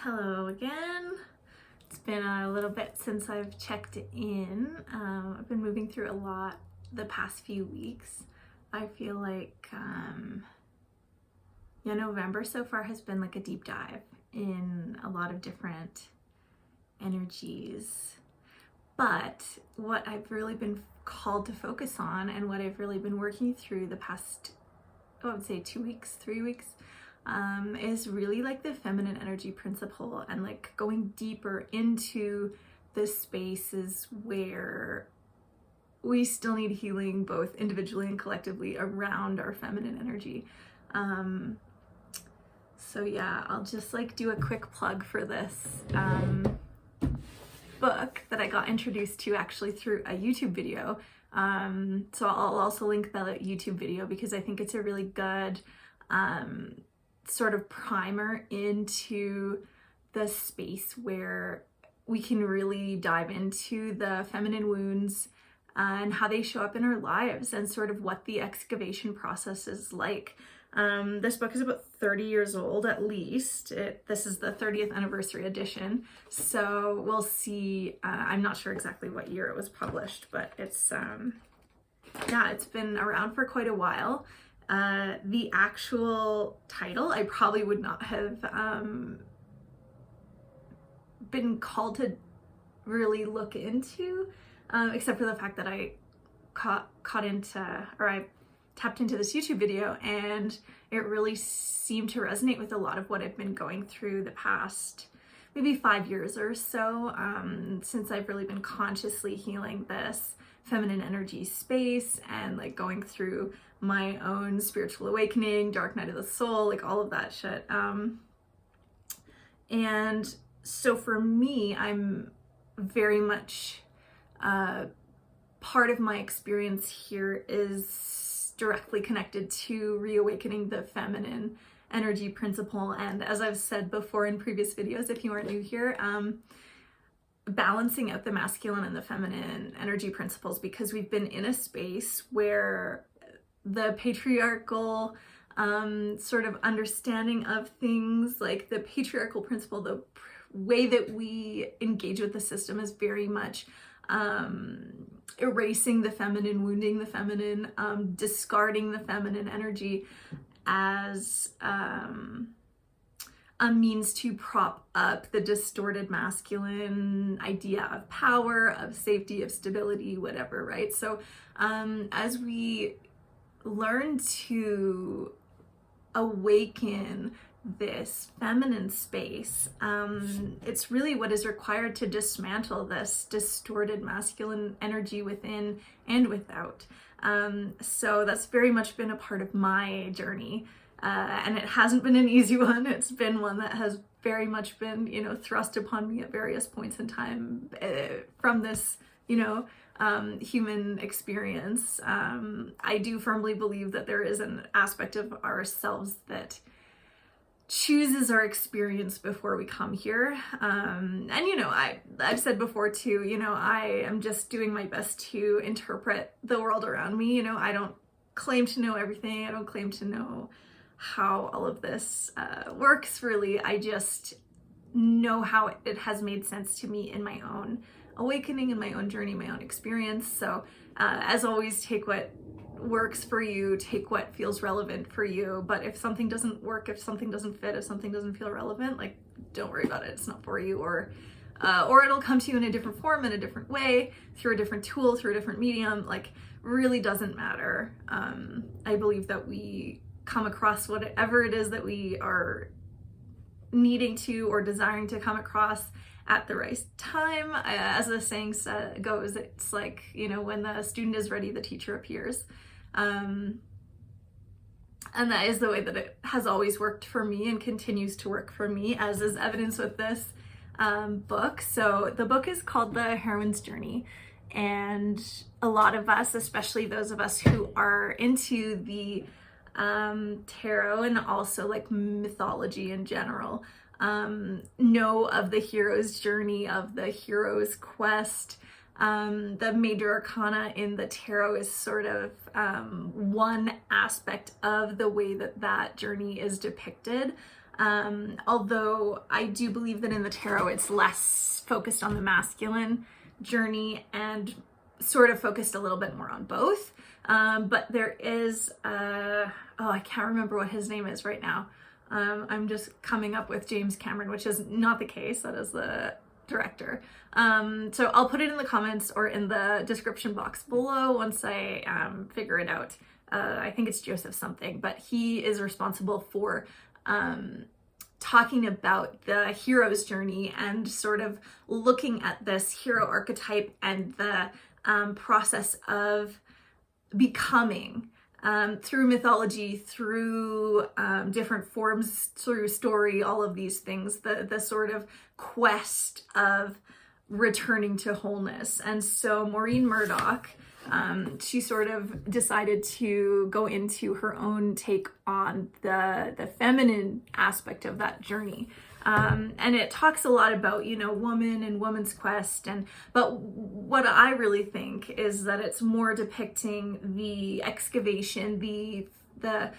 Hello again. It's been a little bit since I've checked in. I've been moving through a lot the past few weeks. I feel like November so far has been like a deep dive in a lot of different energies. But what I've really been called to focus on and what I've really been working through the past, I would say 2 weeks, 3 weeks, is really like the feminine energy principle and like going deeper into the spaces where we still need healing both individually and collectively around our feminine energy. So yeah, I'll just like do a quick plug for this book that I got introduced to actually through a YouTube video. So I'll also link the YouTube video because I think it's a really good sort of primer into the space where we can really dive into the feminine wounds and how they show up in our lives and sort of what the excavation process is like. This book is about 30 years old at least. This is the 30th anniversary edition. So we'll see. I'm not sure exactly what year it was published, but it's been around for quite a while. The actual title, I probably would not have been called to really look into, except for the fact that I I tapped into this YouTube video and it really seemed to resonate with a lot of what I've been going through the past maybe 5 years or so, since I've really been consciously healing this feminine energy space and like going through my own spiritual awakening, dark night of the soul, like all of that shit. And so for me, I'm very much, part of my experience here is directly connected to reawakening the feminine energy principle. And as I've said before in previous videos, if you aren't new here, balancing out the masculine and the feminine energy principles, because we've been in a space where the patriarchal sort of understanding of things, like the patriarchal principle, the way that we engage with the system is very much erasing the feminine, wounding the feminine, discarding the feminine energy as a means to prop up the distorted masculine idea of power, of safety, of stability, whatever, right? So as we learn to awaken this feminine space, it's really what is required to dismantle this distorted masculine energy within and without. So that's very much been a part of my journey. And it hasn't been an easy one. It's been one that has very much been, thrust upon me at various points in time from this, human experience. I do firmly believe that there is an aspect of ourselves that chooses our experience before we come here. And I've said before too, I am just doing my best to interpret the world around me. I don't claim to know everything. I don't claim to know how all of this works really. I just know how it has made sense to me in my own awakening, in my own journey, my own experience. So as always, take what works for you, take what feels relevant for you. But if something doesn't work, if something doesn't fit, if something doesn't feel relevant, like don't worry about it. It's not for you, or it'll come to you in a different form, in a different way, through a different tool, through a different medium. Like really doesn't matter. I believe that we come across whatever it is that we are needing to or desiring to come across at the right time. As the saying goes, it's like, when the student is ready, the teacher appears. And that is the way that it has always worked for me and continues to work for me, as is evidence with this book. So the book is called The Heroine's Journey. And a lot of us, especially those of us who are into the tarot and also like mythology in general, know of the hero's journey, of the hero's quest. The major arcana in the tarot is sort of one aspect of the way that journey is depicted. Although I do believe that in the tarot it's less focused on the masculine journey and sort of focused a little bit more on both. But there is, I can't remember what his name is right now. I'm just coming up with James Cameron, which is not the case. That is the director. So I'll put it in the comments or in the description box below once I figure it out. I think it's Joseph something, but he is responsible for talking about the hero's journey and sort of looking at this hero archetype and the process of becoming through mythology, through different forms, through story, all of these things, the sort of quest of returning to wholeness. And so Maureen Murdock, she sort of decided to go into her own take on the feminine aspect of that journey. And it talks a lot about, woman and woman's quest. But what I really think is that it's more depicting the excavation, the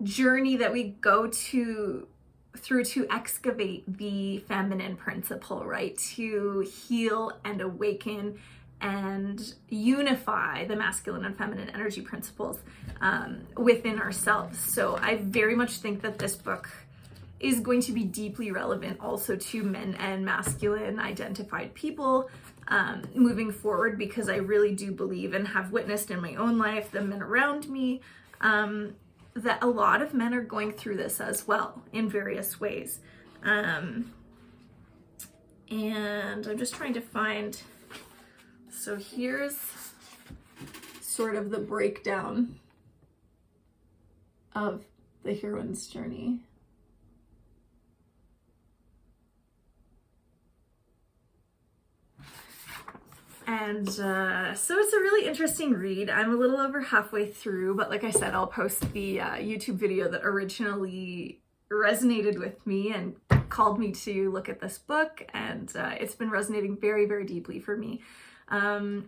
journey that we go through to excavate the feminine principle, right? To heal and awaken and unify the masculine and feminine energy principles within ourselves. So I very much think that this book is going to be deeply relevant also to men and masculine identified people moving forward, because I really do believe and have witnessed in my own life, the men around me, that a lot of men are going through this as well in various ways. And I'm just trying to find, so here's sort of the breakdown of the heroine's journey. And so it's a really interesting read. I'm a little over halfway through, but like I said, I'll post the YouTube video that originally resonated with me and called me to look at this book. And it's been resonating very, very deeply for me. And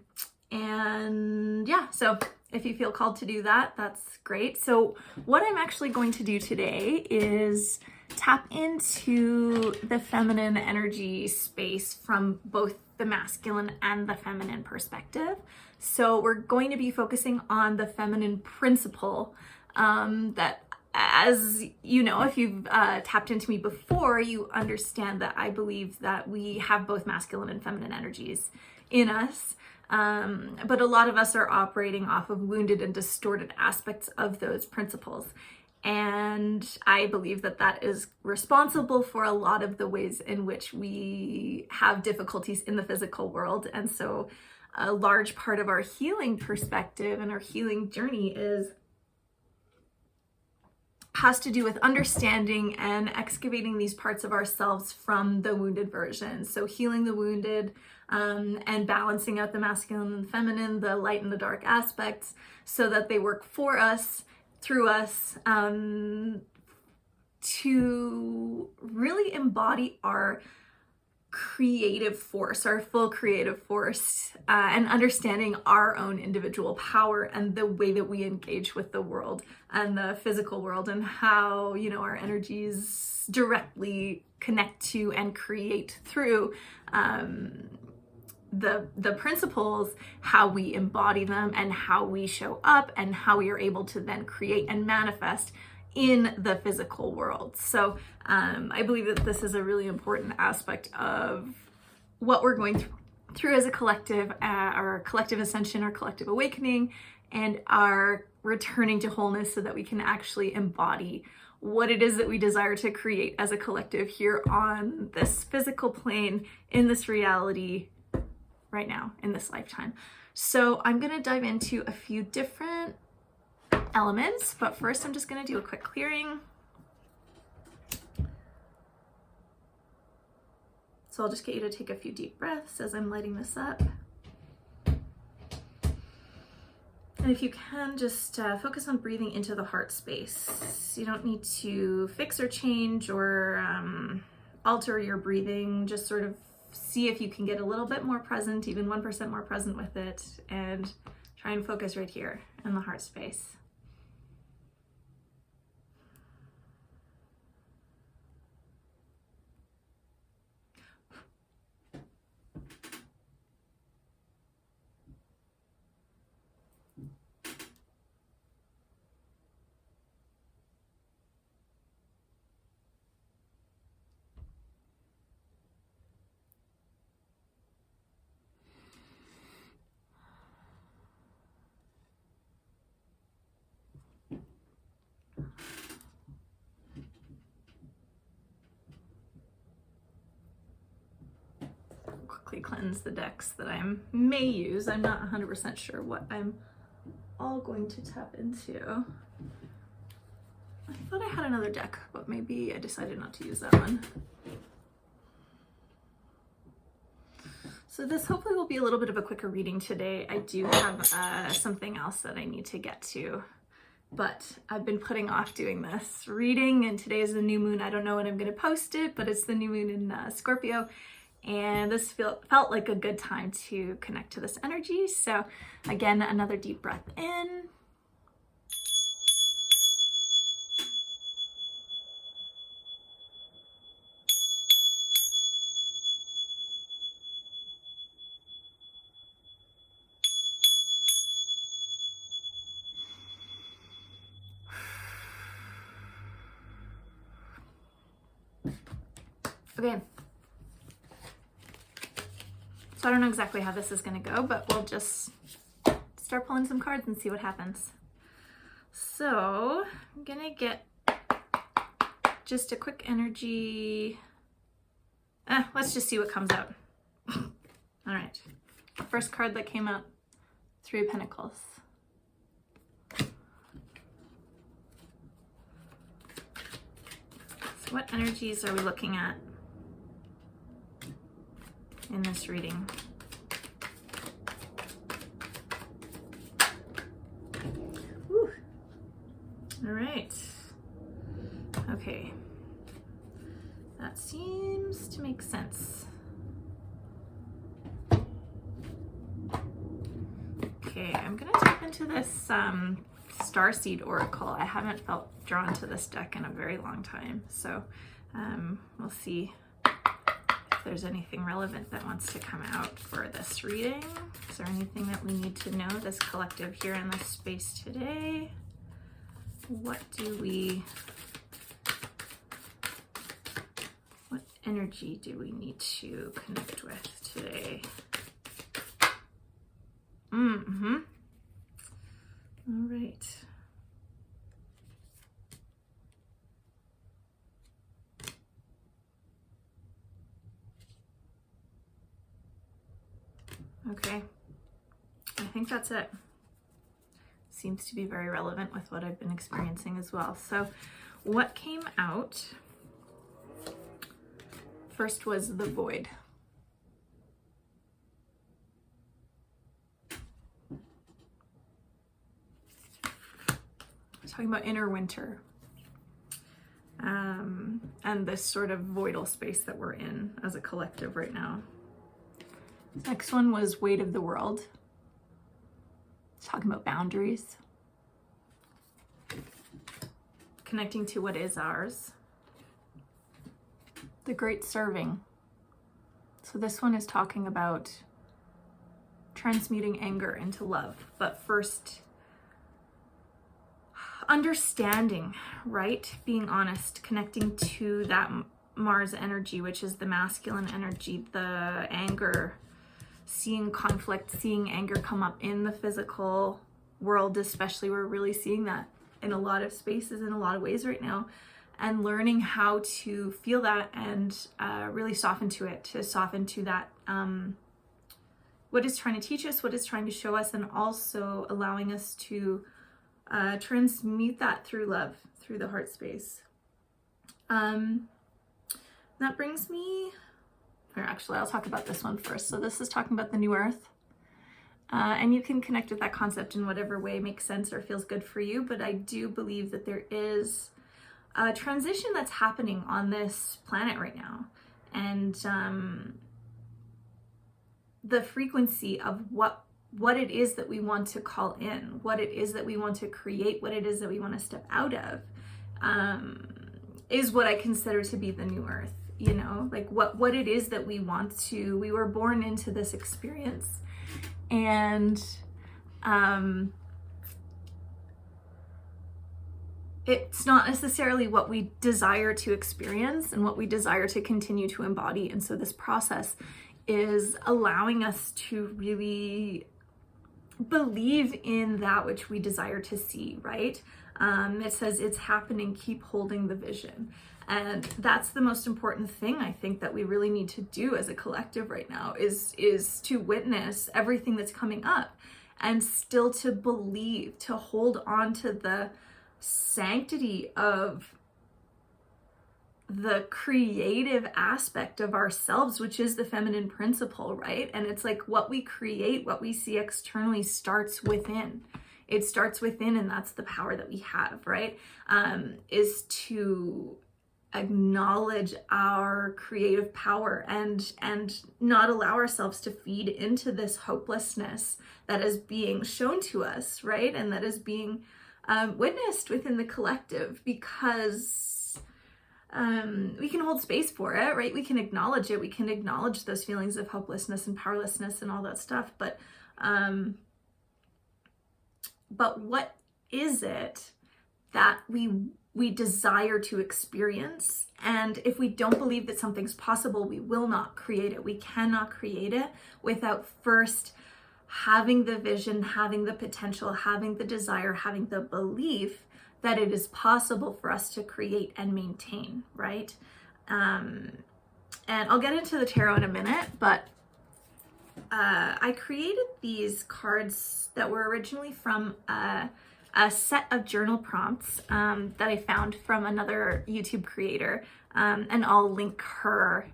yeah, so if you feel called to do that, that's great. So what I'm actually going to do today is tap into the feminine energy space from both the masculine and the feminine perspective. So we're going to be focusing on the feminine principle that, as you know, if you've tapped into me before, you understand that I believe that we have both masculine and feminine energies in us. But a lot of us are operating off of wounded and distorted aspects of those principles. And I believe that that is responsible for a lot of the ways in which we have difficulties in the physical world. And so a large part of our healing perspective and our healing journey has to do with understanding and excavating these parts of ourselves from the wounded version. So healing the wounded and balancing out the masculine and feminine, the light and the dark aspects, so that they work for us, through us, to really embody our creative force, our full creative force, and understanding our own individual power and the way that we engage with the world and the physical world, and how, our energies directly connect to and create through the principles, how we embody them and how we show up and how we are able to then create and manifest in the physical world. So I believe that this is a really important aspect of what we're going through as a collective, our collective ascension, our collective awakening, and our returning to wholeness, so that we can actually embody what it is that we desire to create as a collective here on this physical plane, in this reality, right now, in this lifetime. So I'm going to dive into a few different elements, but first I'm just going to do a quick clearing. So I'll just get you to take a few deep breaths as I'm lighting this up. And if you can, just focus on breathing into the heart space. You don't need to fix or change or alter your breathing. Just sort of see if you can get a little bit more present, even 1% more present with it, and try and focus right here in the heart space. periodically cleanse the decks that I may use. I'm not 100% sure what I'm all going to tap into. I thought I had another deck, but maybe I decided not to use that one. So this hopefully will be a little bit of a quicker reading today. I do have something else that I need to get to, but I've been putting off doing this reading, and today is the new moon. I don't know when I'm going to post it, but it's the new moon in Scorpio, and this felt like a good time to connect to this energy. So again, another deep breath in. Okay, so I don't know exactly how this is going to go, but we'll just start pulling some cards and see what happens. So I'm going to get just a quick energy. Let's just see what comes out. All right, first card that came out, Three of Pentacles. So what energies are we looking at in this reading? Whew. All right. Okay. That seems to make sense. Okay, I'm gonna tap into this Starseed Oracle. I haven't felt drawn to this deck in a very long time, so we'll see if there's anything relevant that wants to come out for this reading. Is there anything that we need to know, this collective here in this space today? What energy do we need to connect with today? All right. Okay, I think that's it. Seems to be very relevant with what I've been experiencing as well. So what came out first was the Void. Talking about inner winter, and this sort of voidal space that we're in as a collective right now. Next one was Weight of the World. Talking about boundaries, connecting to what is ours. The Great Serving. So this one is talking about transmuting anger into love, but first understanding, right? Being honest, connecting to that Mars energy, which is the masculine energy, the anger, seeing conflict, seeing anger come up in the physical world, especially. We're really seeing that in a lot of spaces, in a lot of ways right now, and learning how to feel that and really soften to it, to soften to that, what is trying to teach us, what is trying to show us, and also allowing us to transmute that through love, through the heart space. That brings me, or actually I'll talk about this one first. So this is talking about the new earth, and you can connect with that concept in whatever way makes sense or feels good for you, but I do believe that there is a transition that's happening on this planet right now, and the frequency of what it is that we want to call in, what it is that we want to create, what it is that we want to step out of, is what I consider to be the new earth. You know, like what it is that we want to, we were born into this experience, and it's not necessarily what we desire to experience and what we desire to continue to embody. And so this process is allowing us to really believe in that which we desire to see, right? It says it's happening, keep holding the vision. And that's the most important thing I think that we really need to do as a collective right now is to witness everything that's coming up and still to believe, to hold on to the sanctity of the creative aspect of ourselves, which is the feminine principle, right? And it's like what we create, what we see externally starts within. It starts within, and that's the power that we have, right? Is to acknowledge our creative power and not allow ourselves to feed into this hopelessness that is being shown to us, right? And that is being witnessed within the collective, because we can hold space for it, right? We can acknowledge it. We can acknowledge those feelings of hopelessness and powerlessness and all that stuff. But what is it that we desire to experience? And if we don't believe that something's possible, we will not create it. We cannot create it without first having the vision, having the potential, having the desire, having the belief that it is possible for us to create and maintain, right? And I'll get into the tarot in a minute, but I created these cards that were originally from a set of journal prompts that I found from another YouTube creator, and I'll link her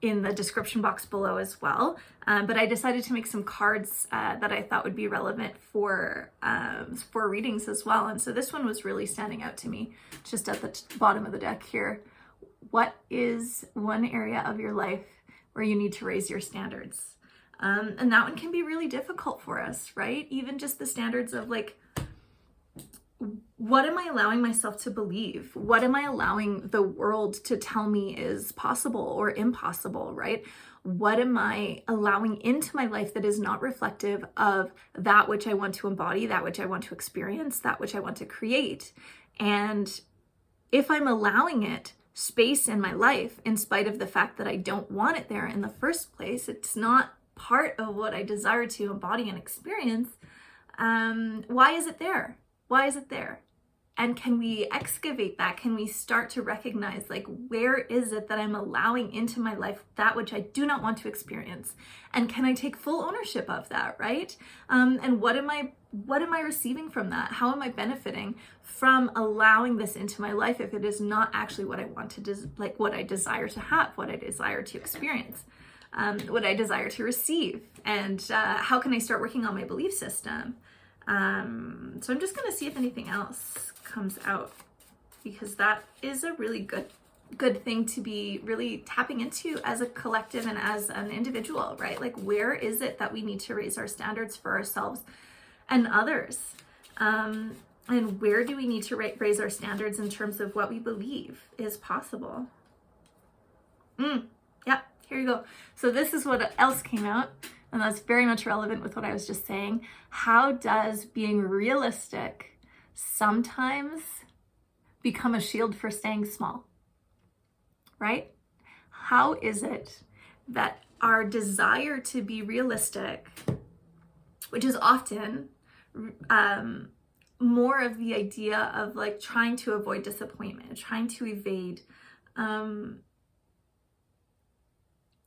in the description box below as well. But I decided to make some cards that I thought would be relevant for readings as well. And so this one was really standing out to me, just at the bottom of the deck here. What is one area of your life where you need to raise your standards? And that one can be really difficult for us, right? Even just the standards of like, what am I allowing myself to believe? What am I allowing the world to tell me is possible or impossible, right? What am I allowing into my life that is not reflective of that which I want to embody, that which I want to experience, that which I want to create? And if I'm allowing it space in my life, in spite of the fact that I don't want it there in the first place, it's not part of what I desire to embody and experience, why is it there? Why is it there? And can we excavate that? Can we start to recognize, like, where is it that I'm allowing into my life that which I do not want to experience? And can I take full ownership of that, right? And what am I receiving from that? How am I benefiting from allowing this into my life if it is not actually what I want to, what I desire to have, what I desire to experience, what I desire to receive? And how can I start working on my belief system? So I'm just gonna see if anything else comes out, because that is a really good thing to be really tapping into as a collective and as an individual, right? Like, where is it that we need to raise our standards for ourselves and others? And where do we need to raise our standards in terms of what we believe is possible? Yeah, here you go. So this is what else came out. And that's very much relevant with what I was just saying. How does being realistic sometimes become a shield for staying small, right? How is it that our desire to be realistic, which is often more of the idea of like trying to avoid disappointment, trying to evade,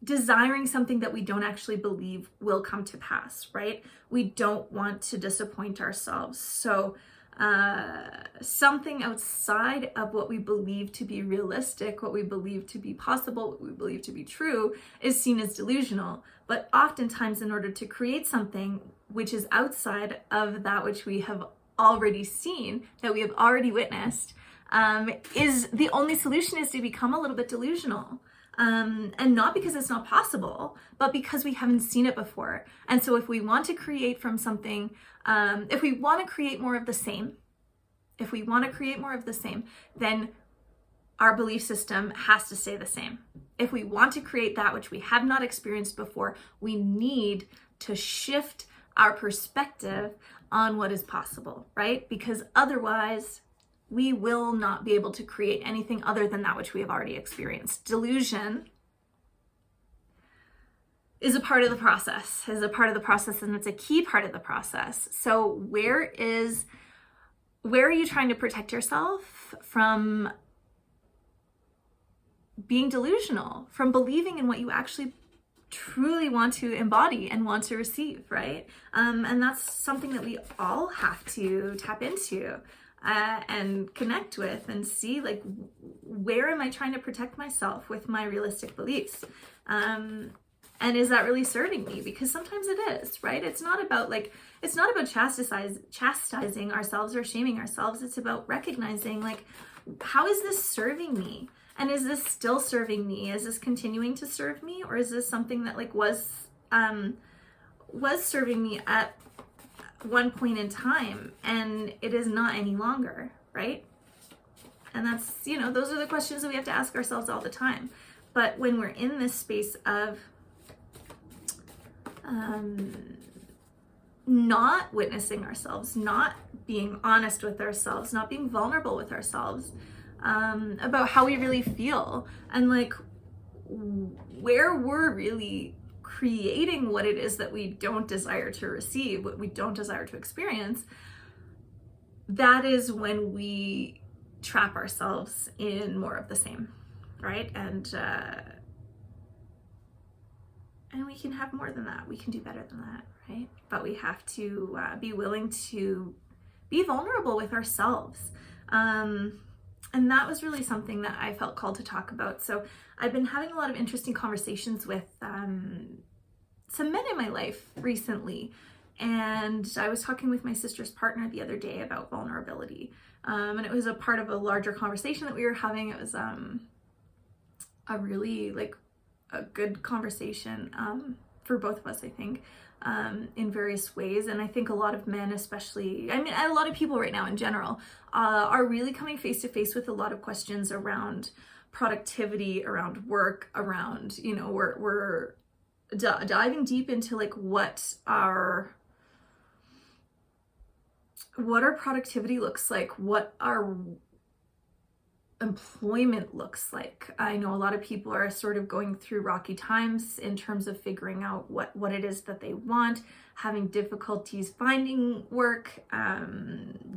desiring something that we don't actually believe will come to pass, right? We don't want to disappoint ourselves. So something outside of what we believe to be realistic, what we believe to be possible, what we believe to be true, is seen as delusional. But oftentimes, in order to create something which is outside of that which we have already seen, that we have already witnessed, is the only solution is to become a little bit delusional. And not because it's not possible, but because we haven't seen it before. And so if we want to create from something, if we want to create more of the same, then our belief system has to stay the same. If we want to create that which we have not experienced before, we need to shift our perspective on what is possible, right? Because otherwise, we will not be able to create anything other than that which we have already experienced. Delusion is a part of the process, and it's a key part of the process. So where are you trying to protect yourself from being delusional, from believing in what you actually truly want to embody and want to receive, right? And that's something that we all have to tap into and connect with and see, like, where am I trying to protect myself with my realistic beliefs? And is that really serving me? Because sometimes it is, right? It's not about chastising ourselves or shaming ourselves. It's about recognizing, like, how is this serving me? And is this still serving me? Is this continuing to serve me? Or is this something that, like, was serving me at one point in time and it is not any longer, right? And that's, those are the questions that we have to ask ourselves all the time. But when we're in this space of not witnessing ourselves, not being honest with ourselves, not being vulnerable with ourselves, about how we really feel, and like where we're really creating what it is that we don't desire to receive, what we don't desire to experience, that is when we trap ourselves in more of the same, right? And we can have more than that. We can do better than that, right? But we have to be willing to be vulnerable with ourselves. And that was really something that I felt called to talk about. So I've been having a lot of interesting conversations with some men in my life recently. And I was talking with my sister's partner the other day about vulnerability. And it was a part of a larger conversation that we were having. It was a really, like, a good conversation for both of us, I think, in various ways. And I think a lot of men, especially, I mean, a lot of people right now in general, are really coming face to face with a lot of questions around productivity, around work, around, we're diving deep into, like, what our productivity looks like, what our employment looks like. I know a lot of people are sort of going through rocky times in terms of figuring out what it is that they want, having difficulties finding work,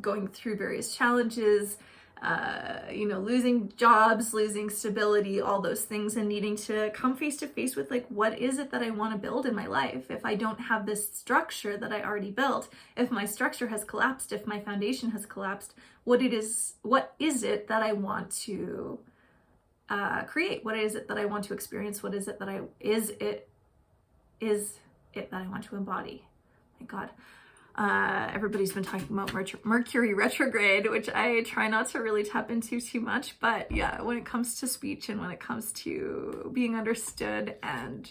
going through various challenges, losing jobs, losing stability, all those things, and needing to come face to face with, like, what is it that I want to build in my life? If I don't have this structure that I already built, if my structure has collapsed, if my foundation has collapsed, what is it that I want to create? What is it that I want to experience? What is it that I want to embody? My God. Everybody's been talking about Mercury retrograde, which I try not to really tap into too much, but yeah, when it comes to speech and when it comes to being understood and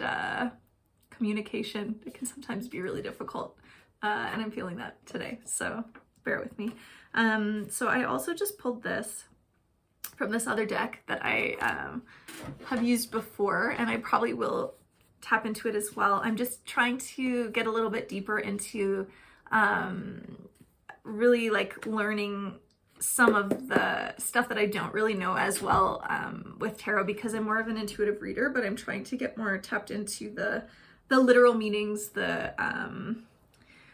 communication, it can sometimes be really difficult, and I'm feeling that today, so bear with me. So I also just pulled this from this other deck that I have used before, and I probably will tap into it as well. I'm just trying to get a little bit deeper into really, like, learning some of the stuff that I don't really know as well with tarot, because I'm more of an intuitive reader, but I'm trying to get more tapped into the literal meanings, the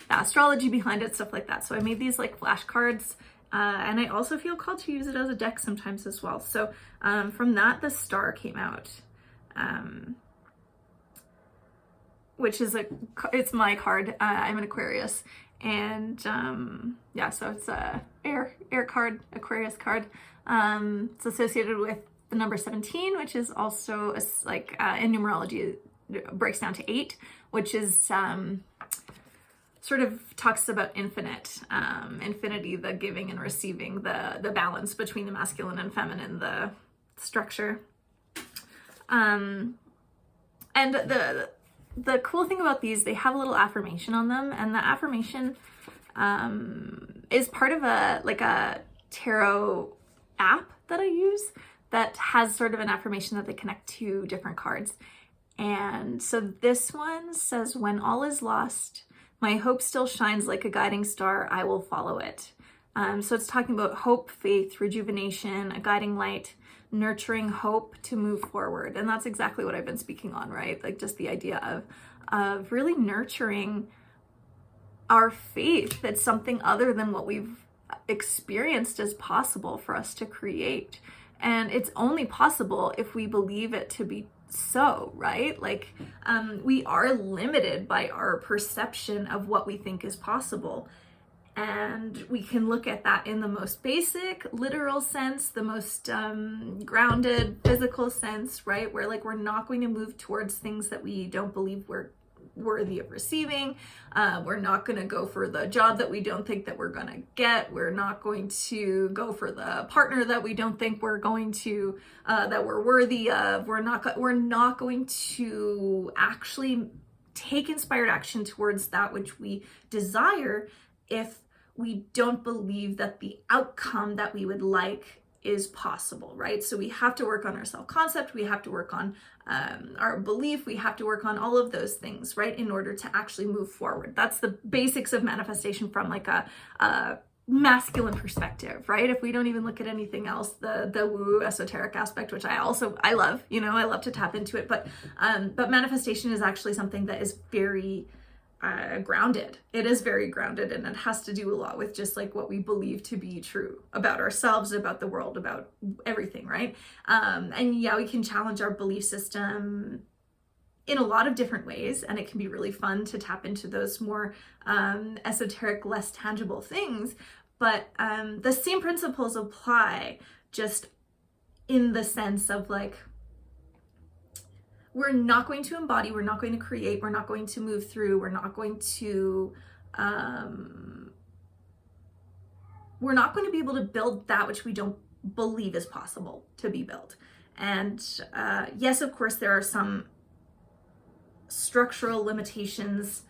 astrology behind it, stuff like that. So I made these, like, flashcards, and I also feel called to use it as a deck sometimes as well. So from that, the star came out, which is it's my card. I'm an Aquarius, and yeah, so it's a air card, Aquarius card. It's associated with the number 17, which is also in numerology, it breaks down to 8, which is sort of talks about infinity, the giving and receiving, the balance between the masculine and feminine, the structure. And the cool thing about these, they have a little affirmation on them, and the affirmation is part of a tarot app that I use that has sort of an affirmation that they connect to different cards. And so this one says, "When all is lost, my hope still shines like a guiding star. I will follow it." So it's talking about hope, faith, rejuvenation, a guiding light, nurturing hope to move forward. And that's exactly what I've been speaking on, right? Like, just the idea of really nurturing our faith that something other than what we've experienced is possible for us to create. And it's only possible if we believe it to be so, right? Like, we are limited by our perception of what we think is possible. And we can look at that in the most basic, literal sense, the most grounded, physical sense, right? Where like we're not going to move towards things that we don't believe we're worthy of receiving. We're not going to go for the job that we don't think that we're going to get. We're not going to go for the partner that we don't think we're going to, that we're worthy of. We're not going to actually take inspired action towards that which we desire if we don't believe that the outcome that we would like is possible, right? So we have to work on our self-concept, we have to work on our belief, we have to work on all of those things, right, in order to actually move forward. That's the basics of manifestation from like a masculine perspective, right? If we don't even look at anything else, the woo esoteric aspect, which I love, I love to tap into it, but manifestation is actually something that is very grounded. It is very grounded, and it has to do a lot with just like what we believe to be true about ourselves, about the world, about everything, right? And yeah, we can challenge our belief system in a lot of different ways, and it can be really fun to tap into those more esoteric, less tangible things. But the same principles apply, just in the sense of like, we're not going to embody, we're not going to create, we're not going to move through, we're not going to be able to build that which we don't believe is possible to be built. And yes, of course, there are some structural limitations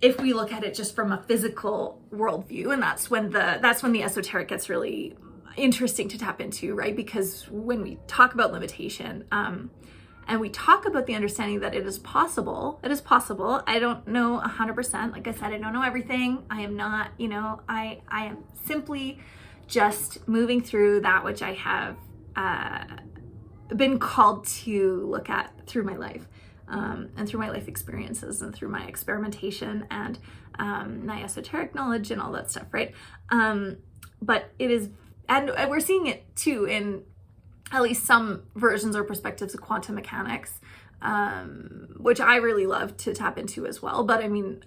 if we look at it just from a physical worldview, and that's when the esoteric gets really interesting to tap into, right? Because when we talk about limitation, and we talk about the understanding that it is possible. I don't know 100%. Like I said, I don't know everything. I am not, I am simply just moving through that which I have been called to look at through my life, and through my life experiences, and through my experimentation, and my esoteric knowledge and all that stuff, right? But it is, and we're seeing it too in at least some versions or perspectives of quantum mechanics, which I really love to tap into as well. But I mean,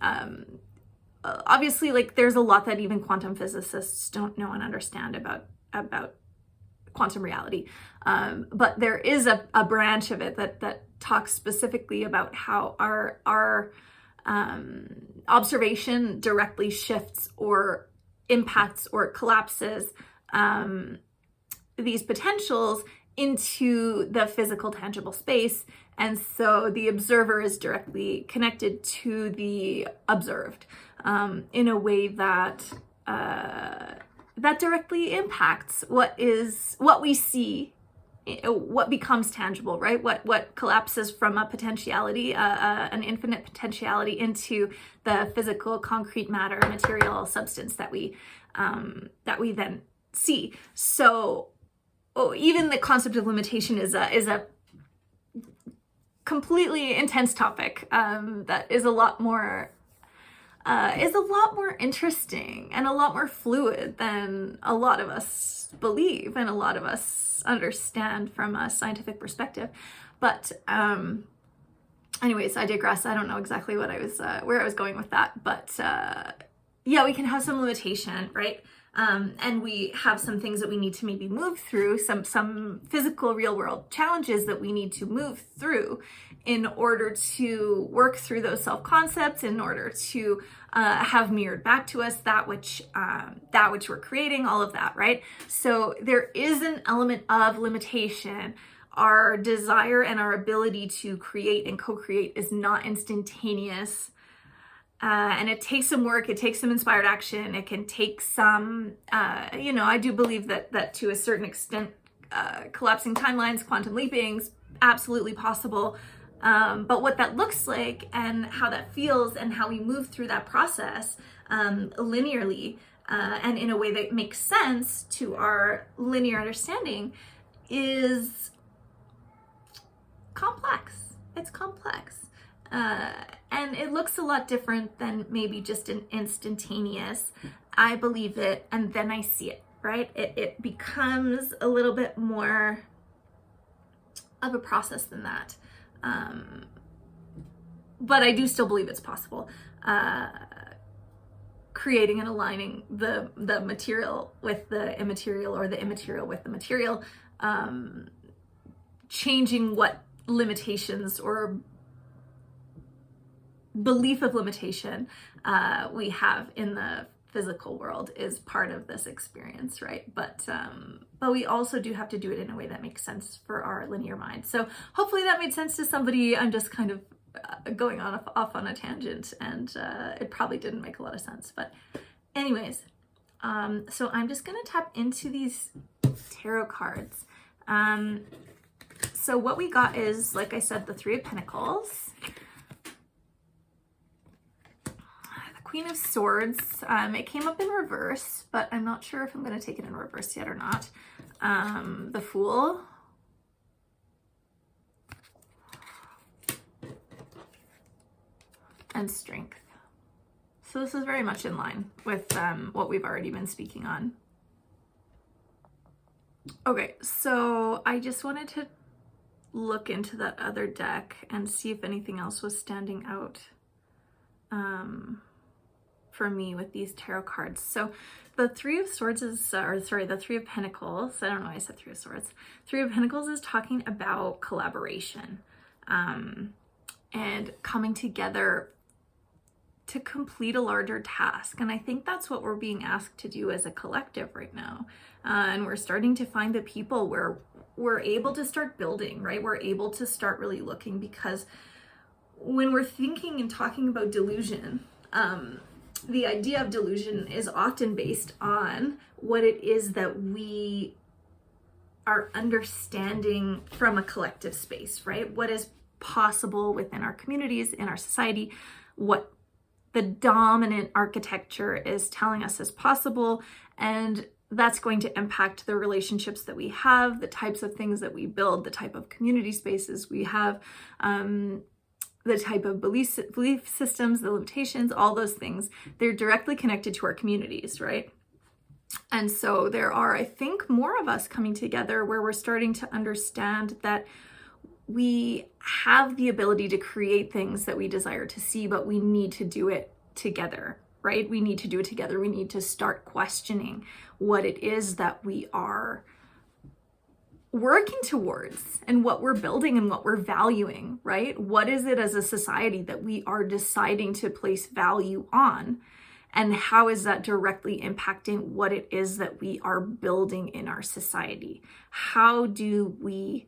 obviously, like there's a lot that even quantum physicists don't know and understand about quantum reality. But there is a branch of it that talks specifically about how our observation directly shifts or impacts or collapses these potentials into the physical, tangible space. And so the observer is directly connected to the observed in a way that that directly impacts what we see, what becomes tangible, right? What collapses from a potentiality, an infinite potentiality, into the physical, concrete matter, material substance that we then see. So even the concept of limitation is a completely intense topic that is a lot more interesting and a lot more fluid than a lot of us believe and a lot of us understand from a scientific perspective. But anyways, I digress. I don't know exactly what where I was going with that, but yeah, we can have some limitation, right? And we have some things that we need to maybe move through, some physical real world challenges that we need to move through in order to work through those self-concepts, in order to have mirrored back to us that which we're creating, all of that, right? So there is an element of limitation. Our desire and our ability to create and co-create is not instantaneous. And it takes some work, it takes some inspired action, it can take some, I do believe that to a certain extent, collapsing timelines, quantum leapings, absolutely possible. But what that looks like and how that feels and how we move through that process linearly and in a way that makes sense to our linear understanding is complex. It's complex. And it looks a lot different than maybe just an instantaneous, I believe it, and then I see it, right? It becomes a little bit more of a process than that. But I do still believe it's possible. Creating and aligning the material with the immaterial, or the immaterial with the material, changing what limitations or belief of limitation we have in the physical world is part of this experience, right? But we also do have to do it in a way that makes sense for our linear mind. So hopefully that made sense to somebody. I'm just kind of going off on a tangent, and it probably didn't make a lot of sense. But anyways, so I'm just gonna tap into these tarot cards. So what we got is, like I said, the Three of Pentacles, Queen of Swords. It came up in reverse, but I'm not sure if I'm going to take it in reverse yet or not. The Fool. And Strength. So this is very much in line with what we've already been speaking on. Okay, so I just wanted to look into that other deck and see if anything else was standing out for me with these tarot cards. So the Three of Swords is, the Three of Pentacles, I don't know why I said Three of Swords. Three of Pentacles is talking about collaboration and coming together to complete a larger task. And I think that's what we're being asked to do as a collective right now. And we're starting to find the people where we're able to start building, right? We're able to start really looking, because when we're thinking and talking about delusion, the idea of delusion is often based on what it is that we are understanding from a collective space, right? What is possible within our communities, in our society, what the dominant architecture is telling us is possible, and that's going to impact the relationships that we have, the types of things that we build, the type of community spaces we have, the type of belief systems, the limitations, all those things. They're directly connected to our communities, right? And so there are, I think, more of us coming together where we're starting to understand that we have the ability to create things that we desire to see, but we need to do it together, right? We need to do it together. We need to start questioning what it is that we are working towards and what we're building and what we're valuing, right? What is it as a society that we are deciding to place value on? And how is that directly impacting what it is that we are building in our society? How do we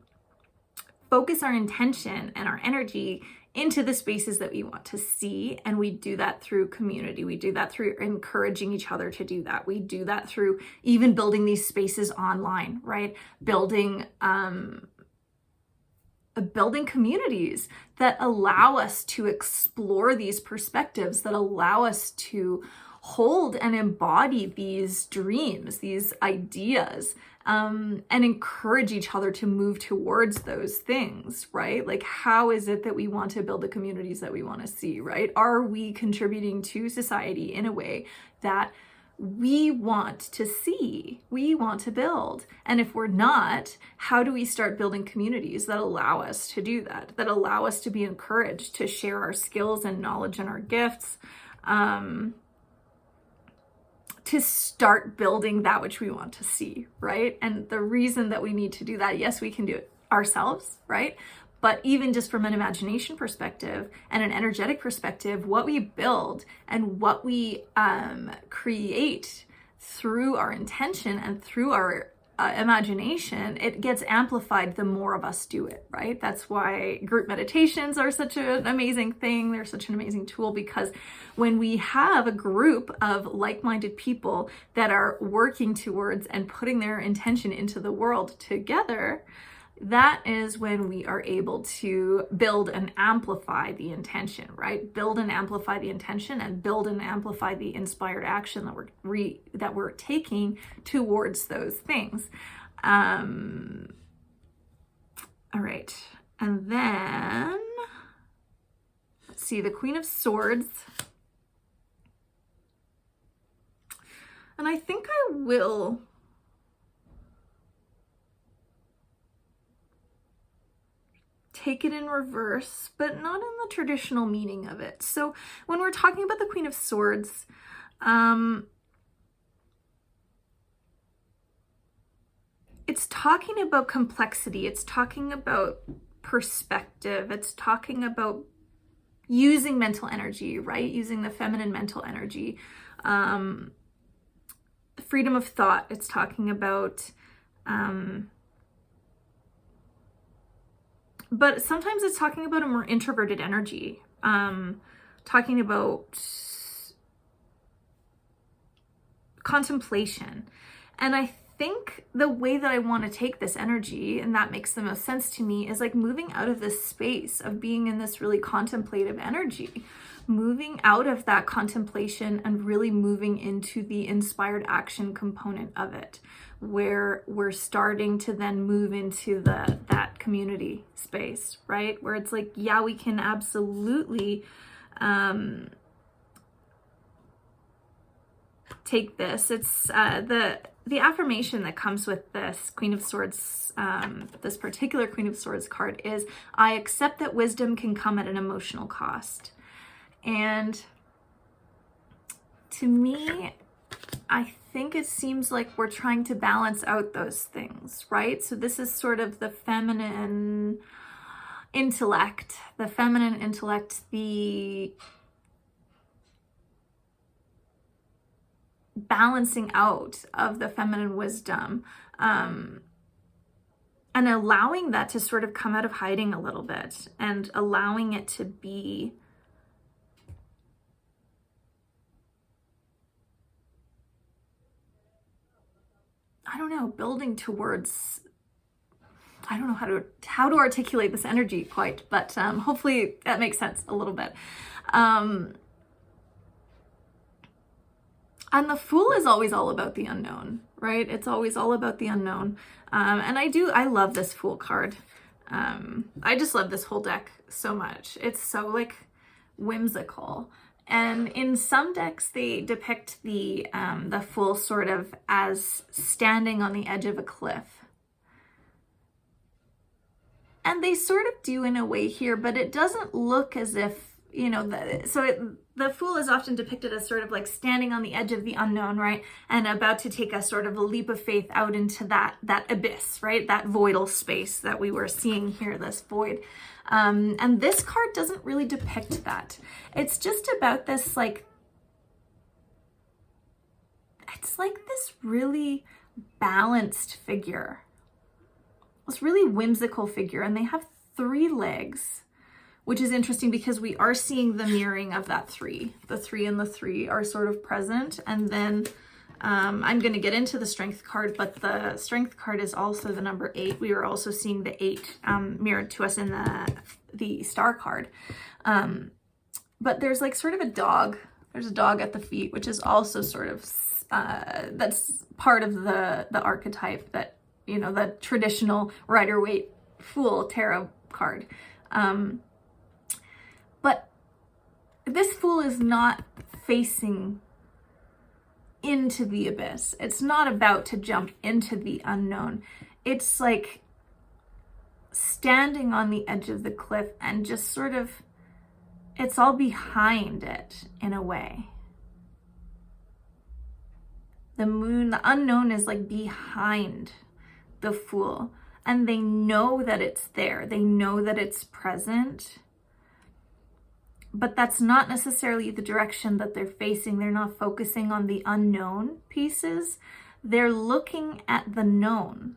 focus our intention and our energy into the spaces that we want to see? And we do that through community. We do that through encouraging each other to do that. We do that through even building these spaces online, right? Building communities that allow us to explore these perspectives, that allow us to hold and embody these dreams, these ideas, and encourage each other to move towards those things, right? Like, how is it that we want to build the communities that we want to see, right? Are we contributing to society in a way that we want to see, we want to build? And if we're not, how do we start building communities that allow us to do that, that allow us to be encouraged to share our skills and knowledge and our gifts, to start building that which we want to see, right? And the reason that we need to do that, yes, we can do it ourselves, right? But even just from an imagination perspective and an energetic perspective, what we build and what we create through our intention and through our imagination, it gets amplified the more of us do it, right? That's why group meditations are such an amazing thing. They're such an amazing tool, because when we have a group of like-minded people that are working towards and putting their intention into the world together, that is when we are able to build and amplify the intention, right? Build and amplify the intention, and build and amplify the inspired action that we're taking towards those things. All right. And then let's see, the Queen of Swords. And I think I will take it in reverse, but not in the traditional meaning of it. So when we're talking about the Queen of Swords, it's talking about complexity. It's talking about perspective. It's talking about using mental energy, right? Using the feminine mental energy. Freedom of thought. It's talking about, but sometimes it's talking about a more introverted energy. Talking about contemplation. And I think the way that I want to take this energy, and that makes the most sense to me, is like moving out of this space of being in this really contemplative energy, moving out of that contemplation and really moving into the inspired action component of it, where we're starting to then move into that community space, right? Where it's like, yeah, we can absolutely take this. It's the affirmation that comes with this Queen of Swords, this particular Queen of Swords card is, I accept that wisdom can come at an emotional cost. And to me, I think it seems like we're trying to balance out those things, right? So this is sort of the feminine intellect, the balancing out of the feminine wisdom, and allowing that to sort of come out of hiding a little bit, and allowing it to be building towards, I don't know how to articulate this energy quite, but hopefully that makes sense a little bit. And the Fool is always all about the unknown, right? It's always all about the unknown. And I love this Fool card. I just love this whole deck so much. It's so like whimsical. And in some decks, they depict the Fool sort of as standing on the edge of a cliff. And they sort of do in a way here, but it doesn't look as if, you know, the Fool is often depicted as sort of like standing on the edge of the unknown, right? And about to take a sort of a leap of faith out into that abyss, right? That voidal space that we were seeing here, this void. And this card doesn't really depict that. It's just about this, like, it's like this really balanced figure, this really whimsical figure, and they have 3 legs, which is interesting because we are seeing the mirroring of that 3. The 3 and the 3 are sort of present. And then I'm going to get into the Strength card, but the Strength card is also the number 8. We are also seeing the 8 mirrored to us in the Star card. But there's like sort of a dog. There's a dog at the feet, which is also sort of, that's part of the archetype that, you know, the traditional Rider-Waite Fool tarot card. But this Fool is not facing into the abyss. It's not about to jump into the unknown. It's like standing on the edge of the cliff and just sort of, it's all behind it in a way. The moon, the unknown is like behind the Fool, and they know that it's there. They know that it's present. But that's not necessarily the direction that they're facing. They're not focusing on the unknown pieces. They're looking at the known.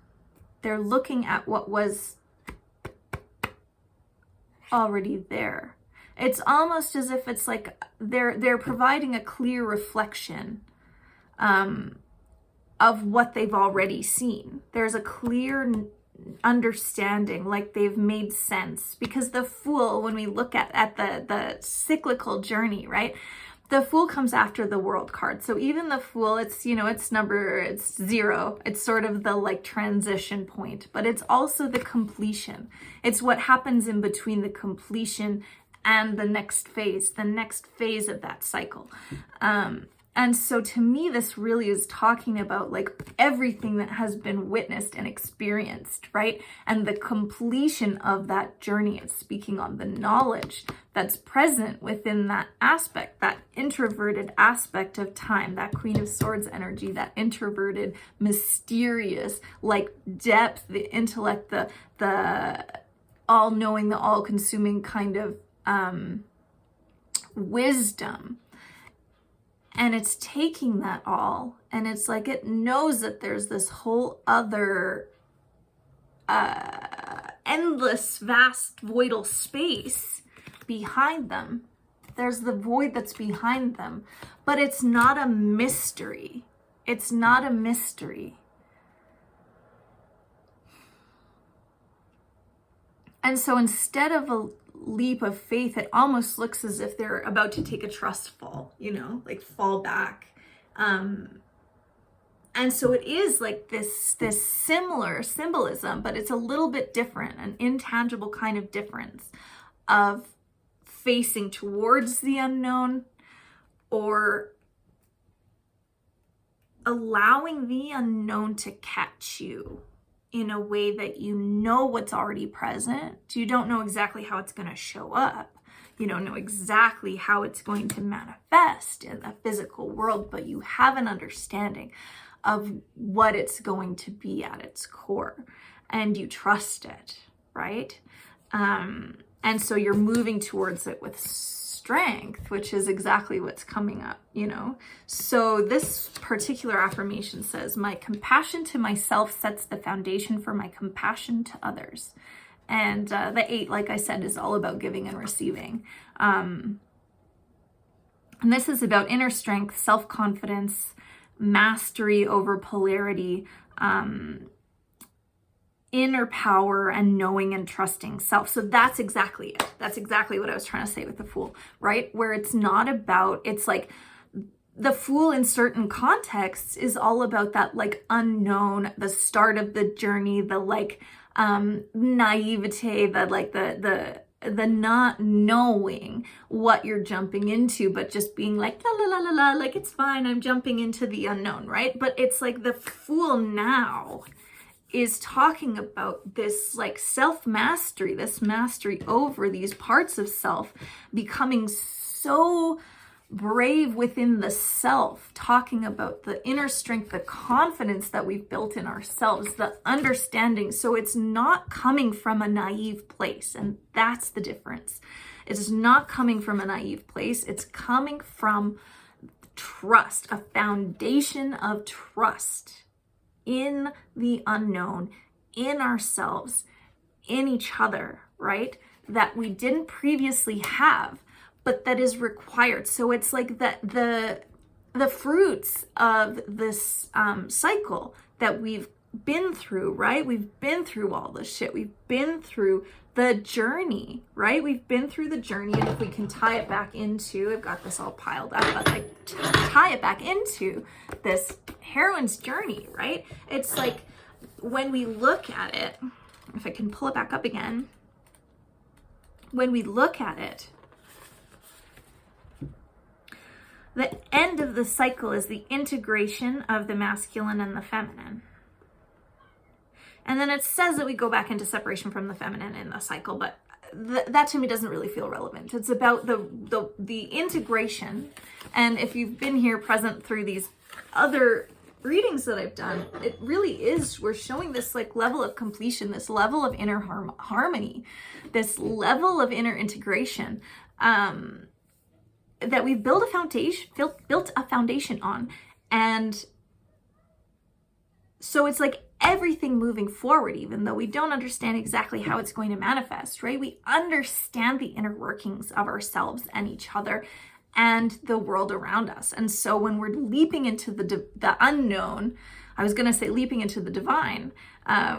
They're looking at what was already there. It's almost as if it's like they're providing a clear reflection of what they've already seen. There's a clear understanding, like they've made sense, because the Fool, when we look at the cyclical journey, right, the Fool comes after the World card. So even the Fool, it's, you know, it's 0. It's sort of the like transition point, but it's also the completion. It's what happens in between the completion and the next phase of that cycle. And And so to me, this really is talking about like everything that has been witnessed and experienced, right? And the completion of that journey. It's speaking on the knowledge that's present within that aspect, that introverted aspect of time, that Queen of Swords energy, that introverted, mysterious, like depth, the intellect, the all-knowing, the all-consuming kind of wisdom. And it's taking that all, and it's like it knows that there's this whole other endless, vast, voidal space behind them. There's the void that's behind them, but it's not a mystery. It's not a mystery. And so instead of a leap of faith, it almost looks as if they're about to take a trust fall, you know, like fall back. And so it is like this similar symbolism, but it's a little bit different, an intangible kind of difference of facing towards the unknown or allowing the unknown to catch you in a way that you know what's already present. You don't know exactly how it's going to show up. You don't know exactly how it's going to manifest in the physical world, but you have an understanding of what it's going to be at its core, and you trust it, right? And so you're moving towards it with strength, which is exactly what's coming up, you know? So this particular affirmation says, my compassion to myself sets the foundation for my compassion to others. And the 8, like I said, is all about giving and receiving. And this is about inner strength, self-confidence, mastery over polarity, inner power, and knowing and trusting self. So that's exactly it. That's exactly what I was trying to say with the Fool, right? Where it's not about, it's like the Fool in certain contexts is all about that like unknown, the start of the journey, the like naivete, the like the not knowing what you're jumping into, but just being like la la la la la, like it's fine, I'm jumping into the unknown, right? But it's like the Fool now is talking about this like self-mastery, this mastery over these parts of self, becoming so brave within the self, talking about the inner strength, the confidence that we've built in ourselves, the understanding. So it's not coming from a naive place, and that's the difference. It is not coming from a naive place. It's coming from trust, a foundation of trust in the unknown, in ourselves, in each other, right? That we didn't previously have, but that is required. So it's like the fruits of this cycle that we've been through, right? We've been through all this shit. We've been through the journey, right? We've been through the journey, and if we can tie it back into, I've got this all piled up, but like tie it back into this heroine's journey, right? It's like when we look at it, if I can pull it back up again, when we look at it, the end of the cycle is the integration of the masculine and the feminine. And then it says that we go back into separation from the feminine in the cycle, but that to me doesn't really feel relevant. It's about the integration. And if you've been here present through these other readings that I've done, it really is, we're showing this like level of completion, this level of inner harmony, this level of inner integration, that we've built a foundation on. And so it's like everything moving forward, even though we don't understand exactly how it's going to manifest, right? We understand the inner workings of ourselves and each other and the world around us. And so when we're leaping into the unknown, I was going to say leaping into the divine,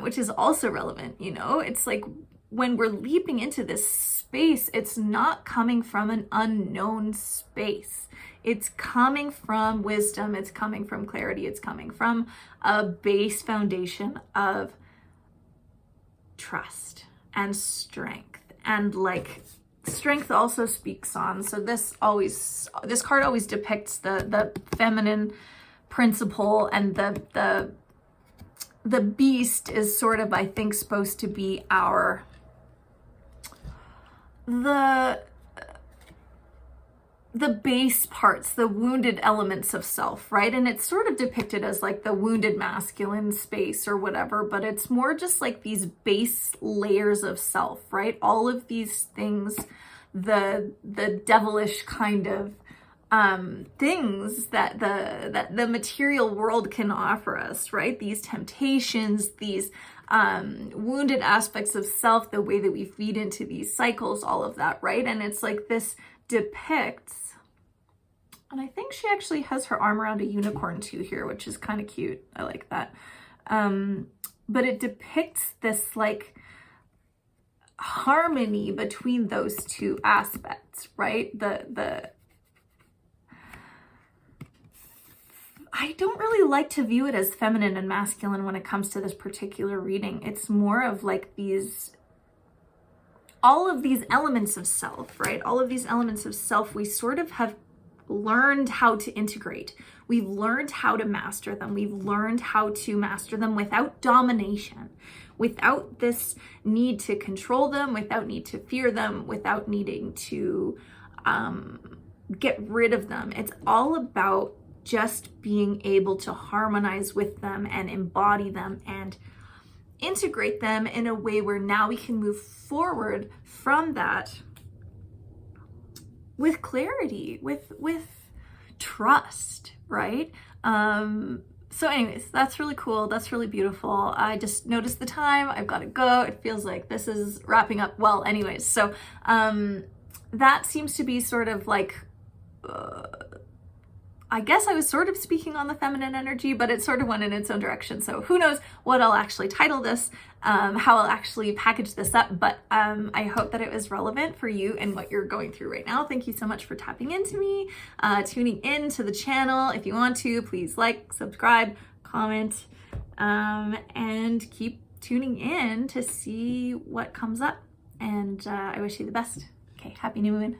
which is also relevant, you know? It's like when we're leaping into this space, it's not coming from an unknown space. It's coming from wisdom. It's coming from clarity. It's coming from a base foundation of trust and strength and like strength also speaks on. So this card always depicts the feminine principle, and the beast is sort of, I think, supposed to be the base parts, the wounded elements of self, right? And it's sort of depicted as like the wounded masculine space or whatever, but it's more just like these base layers of self, right? All of these things, the devilish kind of things that the material world can offer us, right? These temptations, these wounded aspects of self, the way that we feed into these cycles, all of that, right? And it's like this depicts, and I think she actually has her arm around a unicorn too here, which is kind of cute. I like that. But it depicts this like harmony between those two aspects, right? I don't really like to view it as feminine and masculine when it comes to this particular reading. It's more of like all of these elements of self, right? All of these elements of self, we sort of have learned how to integrate. We've learned how to master them. We've learned how to master them without domination, without this need to control them, without need to fear them, without needing to get rid of them. It's all about just being able to harmonize with them and embody them and integrate them in a way where now we can move forward from that with clarity, with trust, right? So anyways, that's really cool. That's really beautiful. I just noticed the time. I've got to go. It feels like this is wrapping up well anyways. So that seems to be sort of like I guess I was sort of speaking on the feminine energy, but it sort of went in its own direction. So who knows what I'll actually title this, how I'll actually package this up. But I hope that it was relevant for you and what you're going through right now. Thank you so much for tapping into me, tuning in to the channel. If you want to, please like, subscribe, comment, and keep tuning in to see what comes up. And I wish you the best. Okay, happy new moon.